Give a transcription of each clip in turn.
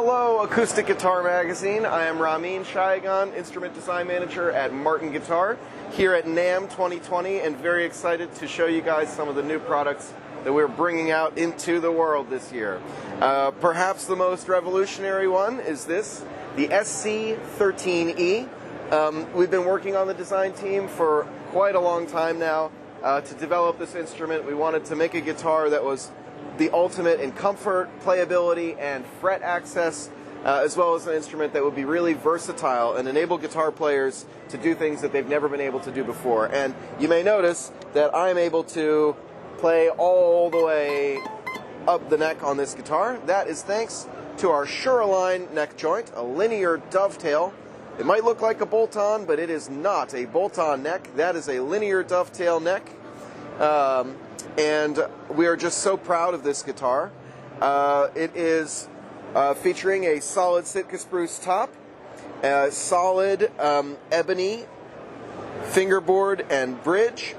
Hello, Acoustic Guitar Magazine. I am Ramin Shayagan, Instrument Design Manager at Martin Guitar, here at NAMM 2020, and very excited to show you guys some of the new products that we're bringing out into the world this year. Perhaps the most revolutionary one is this, the SC13E. We've been working on the design team for quite a long time now to develop this instrument. We wanted to make a guitar that was the ultimate in comfort, playability, and fret access, as well as an instrument that would be really versatile and enable guitar players to do things that they've never been able to do before. And you may notice that I'm able to play all the way up the neck on this guitar. That is thanks to our Sure-Align neck joint, a linear dovetail. It might look like a bolt-on, but it is not a bolt-on neck. That is a linear dovetail neck. And we are just so proud of this guitar. It is featuring a solid Sitka spruce top, a solid ebony fingerboard and bridge.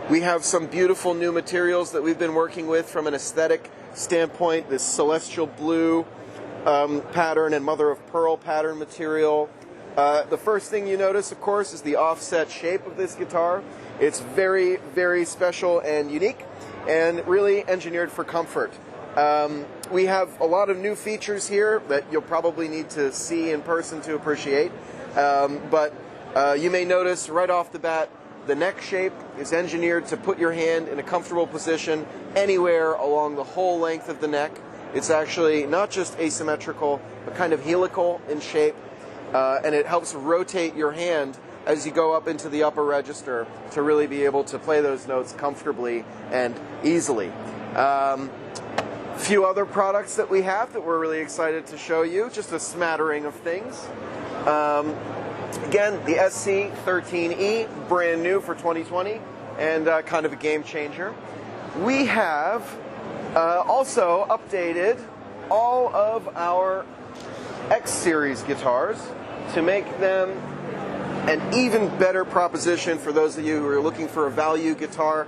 We have some beautiful new materials that we've been working with from an aesthetic standpoint, this celestial blue pattern and mother of pearl pattern material. The first thing you notice, of course, is the offset shape of this guitar. It's very, very special and unique, and really engineered for comfort. We have a lot of new features here that you'll probably need to see in person to appreciate. But you may notice right off the bat, the neck shape is engineered to put your hand in a comfortable position anywhere along the whole length of the neck. It's actually not just asymmetrical, but kind of helical in shape, and it helps rotate your hand as you go up into the upper register to really be able to play those notes comfortably and easily. Few other products that we have that we're really excited to show you, just a smattering of things. Again, the SC13E, brand new for 2020, and kind of a game changer. We have also updated all of our X Series guitars to make them an even better proposition for those of you who are looking for a value guitar,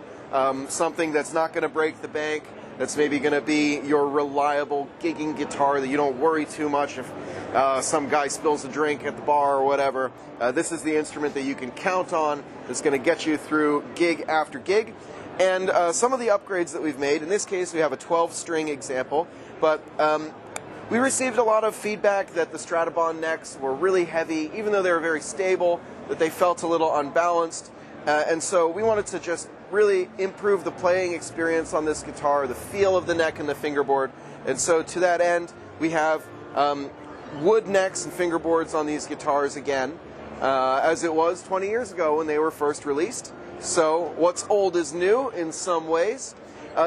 something that's not going to break the bank, that's maybe going to be your reliable gigging guitar that you don't worry too much if some guy spills a drink at the bar or whatever. This is the instrument that you can count on that's going to get you through gig after gig. And some of the upgrades that we've made, in this case we have a 12-string example, but we received a lot of feedback that the Stratobond necks were really heavy, even though they were very stable, that they felt a little unbalanced. And so we wanted to just really improve the playing experience on this guitar, the feel of the neck and the fingerboard. And so to that end, we have wood necks and fingerboards on these guitars again, as it was 20 years ago when they were first released. So what's old is new in some ways.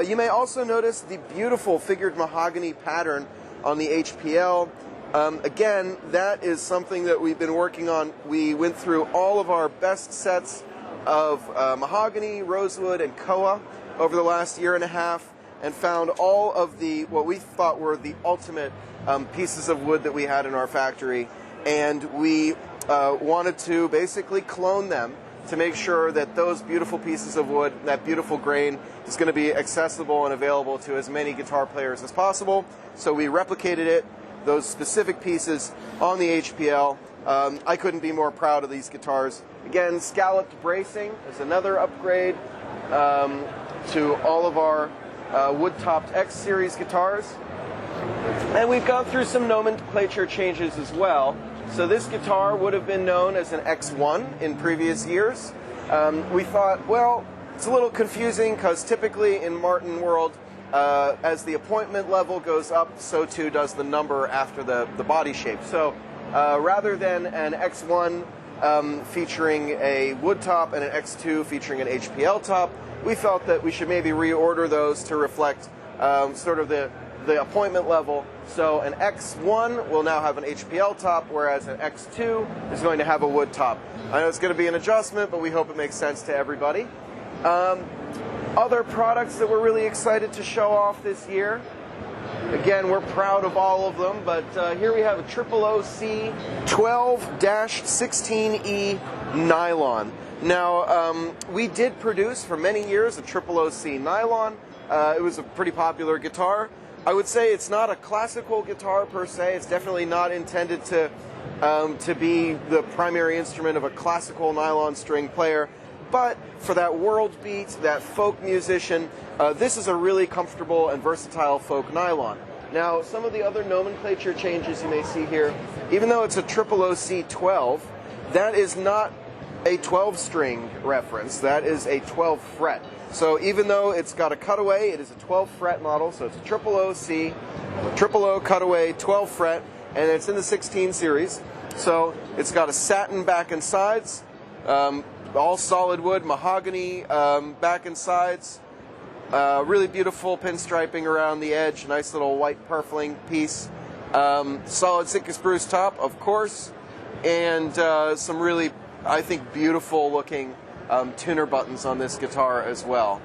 You may also notice the beautiful figured mahogany pattern on the HPL. Again, that is something that we've been working on. We went through all of our best sets of mahogany, rosewood, and koa over the last year and a half, and found all of the what we thought were the ultimate pieces of wood that we had in our factory, and we wanted to basically clone them to make sure that those beautiful pieces of wood, that beautiful grain, is going to be accessible and available to as many guitar players as possible. So we replicated it, those specific pieces, on the HPL. I couldn't be more proud of these guitars. Again, scalloped bracing is another upgrade to all of our wood-topped X Series guitars. And we've gone through some nomenclature changes as well. So this guitar would have been known as an X1 in previous years. We thought, well, it's a little confusing because typically in Martin world, as the appointment level goes up, so too does the number after the body shape. So rather than an X1 featuring a wood top and an X2 featuring an HPL top, we felt that we should maybe reorder those to reflect sort of the appointment level. So an X1 will now have an HPL top, whereas an X2 is going to have a wood top. I know it's going to be an adjustment, but we hope it makes sense to everybody. Other products that we're really excited to show off this year. Again, we're proud of all of them, but here we have a OOC 12-16E Nylon. Now, we did produce for many years a OOC Nylon. It was a pretty popular guitar. I would say it's not a classical guitar per se. It's definitely not intended to be the primary instrument of a classical nylon string player. But for that world beat, that folk musician, this is a really comfortable and versatile folk nylon. Now, some of the other nomenclature changes you may see here, even though it's a OOC12, that is not a 12-string reference. That is a 12 fret. So even though it's got a cutaway, it is a 12 fret model. So it's a OOC, OO cutaway, 12 fret, and it's in the 16 series. So it's got a satin back and sides, all solid wood, mahogany back and sides. Really beautiful pinstriping around the edge, nice little white purfling piece. Solid Sitka spruce top, of course, and some really, I think, beautiful looking tuner buttons on this guitar as well.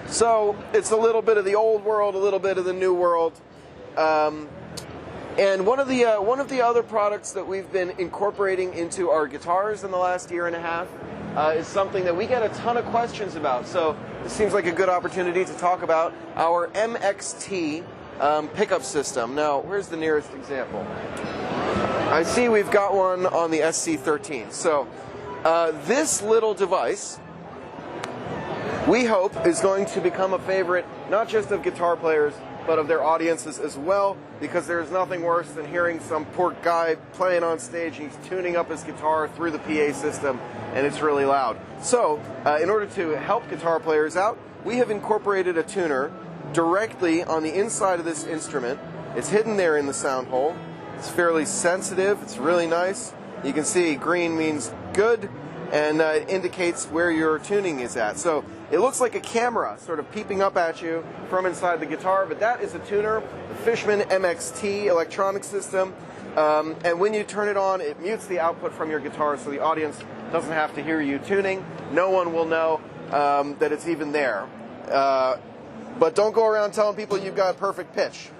So it's a little bit of the old world, a little bit of the new world. And one of the other products that we've been incorporating into our guitars in the last year and a half is something that we get a ton of questions about. So it seems like a good opportunity to talk about our Mxt Pickup System. Now, where's the nearest example? I see we've got one on the SC13. So this little device, we hope, is going to become a favorite not just of guitar players, but of their audiences as well, because there's nothing worse than hearing some poor guy playing on stage and he's tuning up his guitar through the PA system and it's really loud. So in order to help guitar players out, we have incorporated a tuner directly on the inside of this instrument. It's hidden there in the sound hole. It's fairly sensitive. It's really nice. You can see green means good, and it indicates where your tuning is at. So it looks like a camera sort of peeping up at you from inside the guitar, but that is a tuner, the Fishman Mxt electronic system. And when you turn it on, it mutes the output from your guitar so the audience doesn't have to hear you tuning. No one will know that it's even there. But don't go around telling people you've got perfect pitch.